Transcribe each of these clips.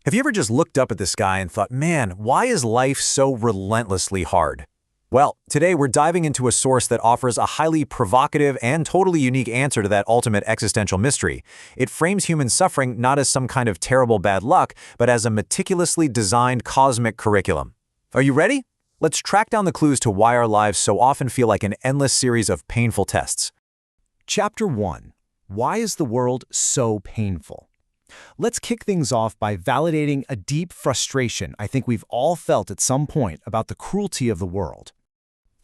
Have you ever just looked up at the sky and thought, man, why is life so relentlessly hard? Well, today we're diving into a source that offers a highly provocative and totally unique answer to that ultimate existential mystery. It frames human suffering not as some kind of terrible bad luck, but as a meticulously designed cosmic curriculum. Are you ready? Let's track down the clues to why our lives so often feel like an endless series of painful tests. Chapter 1. Why is the world so painful? Let's kick things off by validating a deep frustration I think we've all felt at some point about the cruelty of the world.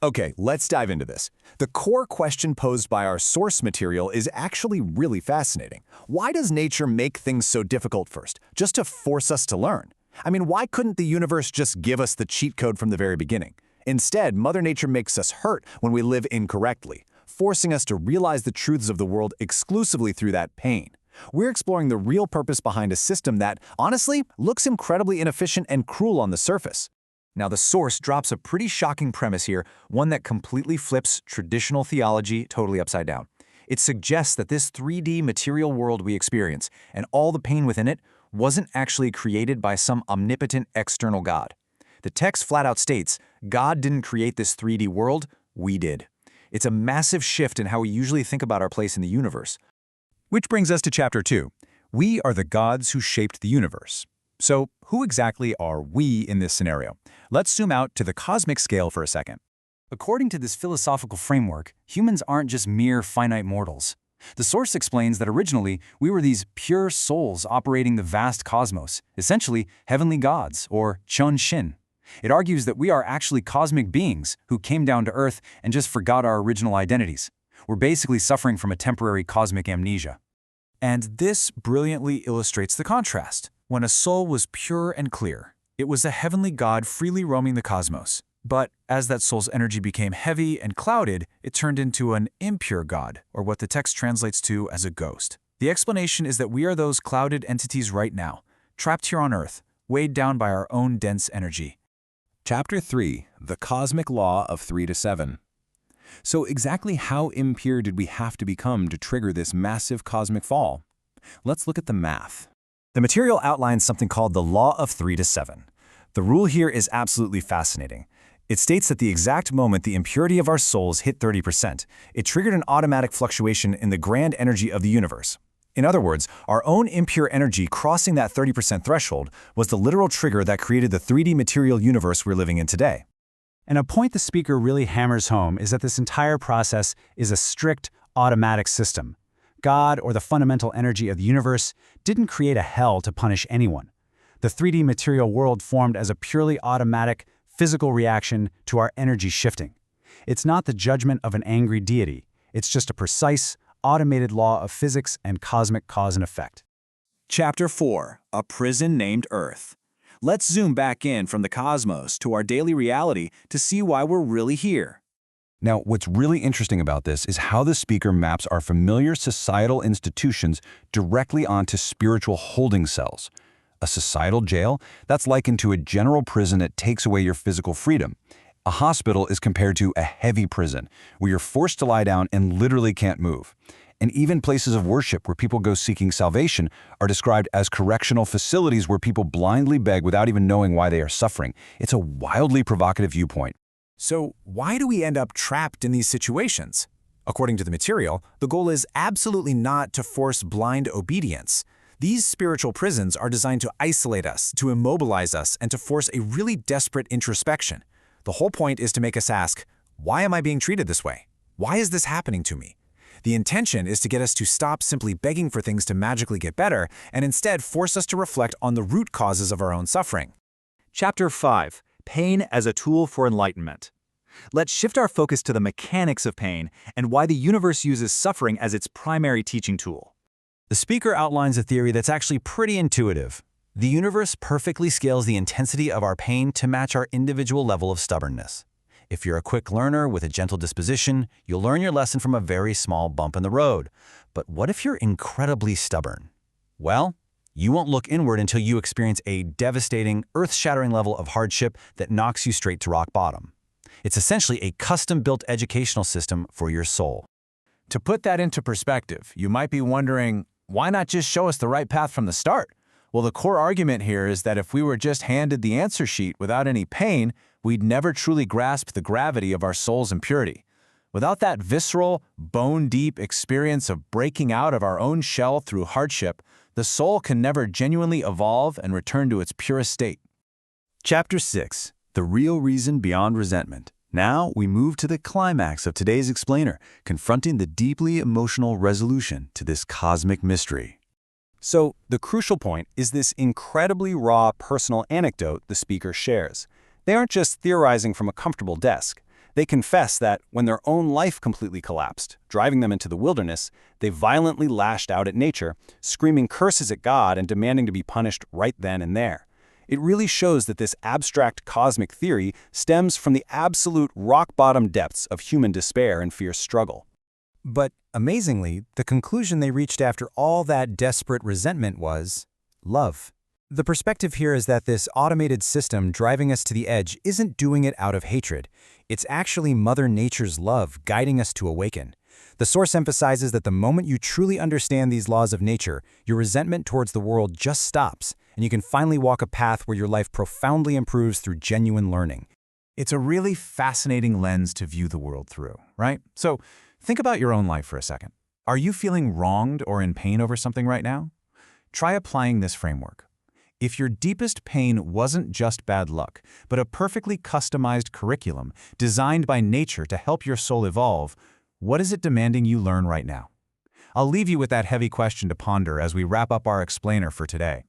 Okay, let's dive into this. The core question posed by our source material is actually really fascinating. Why does nature make things so difficult first, just to force us to learn? I mean, why couldn't the universe just give us the cheat code from the very beginning? Instead, Mother Nature makes us hurt when we live incorrectly, forcing us to realize the truths of the world exclusively through that pain. We're exploring the real purpose behind a system that, honestly, looks incredibly inefficient and cruel on the surface. Now, the source drops a pretty shocking premise here, one that completely flips traditional theology totally upside down. It suggests that this 3D material world we experience, and all the pain within it, wasn't actually created by some omnipotent external God. The text flat out states, God didn't create this 3D world, we did. It's a massive shift in how we usually think about our place in the universe. Which brings us to Chapter 2. We are the gods who shaped the universe. So, who exactly are we in this scenario? Let's zoom out to the cosmic scale for a second. According to this philosophical framework, humans aren't just mere finite mortals. The source explains that originally we were these pure souls operating the vast cosmos, essentially heavenly gods, or Chun Shin. It argues that we are actually cosmic beings who came down to Earth and just forgot our original identities. We're basically suffering from a temporary cosmic amnesia. And this brilliantly illustrates the contrast. When a soul was pure and clear, it was a heavenly God freely roaming the cosmos. But as that soul's energy became heavy and clouded, it turned into an impure God, or what the text translates to as a ghost. The explanation is that we are those clouded entities right now, trapped here on Earth, weighed down by our own dense energy. Chapter 3. The Cosmic Law of 3 to 7. So exactly how impure did we have to become to trigger this massive cosmic fall? Let's look at the math. The material outlines something called the Law of 3 to 7. The rule here is absolutely fascinating. It states that the exact moment the impurity of our souls hit 30%, it triggered an automatic fluctuation in the grand energy of the universe. In other words, our own impure energy crossing that 30% threshold was the literal trigger that created the 3D material universe we're living in today. And a point the speaker really hammers home is that this entire process is a strict, automatic system. God, or the fundamental energy of the universe, didn't create a hell to punish anyone. The 3D material world formed as a purely automatic, physical reaction to our energy shifting. It's not the judgment of an angry deity. It's just a precise, automated law of physics and cosmic cause and effect. Chapter 4. A Prison Named Earth. Let's zoom back in from the cosmos to our daily reality to see why we're really here. Now, what's really interesting about this is how the speaker maps our familiar societal institutions directly onto spiritual holding cells. A societal jail, that's likened to a general prison that takes away your physical freedom. A hospital is compared to a heavy prison, where you're forced to lie down and literally can't move. And even places of worship where people go seeking salvation are described as correctional facilities where people blindly beg without even knowing why they are suffering. It's a wildly provocative viewpoint. So why do we end up trapped in these situations? According to the material, the goal is absolutely not to force blind obedience. These spiritual prisons are designed to isolate us, to immobilize us, and to force a really desperate introspection. The whole point is to make us ask, why am I being treated this way? Why is this happening to me? The intention is to get us to stop simply begging for things to magically get better and instead force us to reflect on the root causes of our own suffering. Chapter 5. Pain as a Tool for Enlightenment. Let's shift our focus to the mechanics of pain and why the universe uses suffering as its primary teaching tool. The speaker outlines a theory that's actually pretty intuitive. The universe perfectly scales the intensity of our pain to match our individual level of stubbornness. If you're a quick learner with a gentle disposition, you'll learn your lesson from a very small bump in the road. But what if you're incredibly stubborn? Well, you won't look inward until you experience a devastating, earth-shattering level of hardship that knocks you straight to rock bottom. It's essentially a custom-built educational system for your soul. To put that into perspective, you might be wondering, why not just show us the right path from the start? Well, the core argument here is that if we were just handed the answer sheet without any pain, we'd never truly grasp the gravity of our soul's impurity. Without that visceral, bone-deep experience of breaking out of our own shell through hardship, the soul can never genuinely evolve and return to its purest state. Chapter 6. The Real Reason Beyond Resentment. Now we move to the climax of today's explainer, confronting the deeply emotional resolution to this cosmic mystery. So, the crucial point is this incredibly raw personal anecdote the speaker shares. They aren't just theorizing from a comfortable desk. They confess that when their own life completely collapsed, driving them into the wilderness, they violently lashed out at nature, screaming curses at God and demanding to be punished right then and there. It really shows that this abstract cosmic theory stems from the absolute rock-bottom depths of human despair and fierce struggle. But amazingly, the conclusion they reached after all that desperate resentment was love. The perspective here is that this automated system driving us to the edge isn't doing it out of hatred. It's actually Mother Nature's love guiding us to awaken. The source emphasizes that the moment you truly understand these laws of nature, your resentment towards the world just stops, and you can finally walk a path where your life profoundly improves through genuine learning. It's a really fascinating lens to view the world through, right? So think about your own life for a second. Are you feeling wronged or in pain over something right now? Try applying this framework. If your deepest pain wasn't just bad luck, but a perfectly customized curriculum designed by nature to help your soul evolve, what is it demanding you learn right now? I'll leave you with that heavy question to ponder as we wrap up our explainer for today.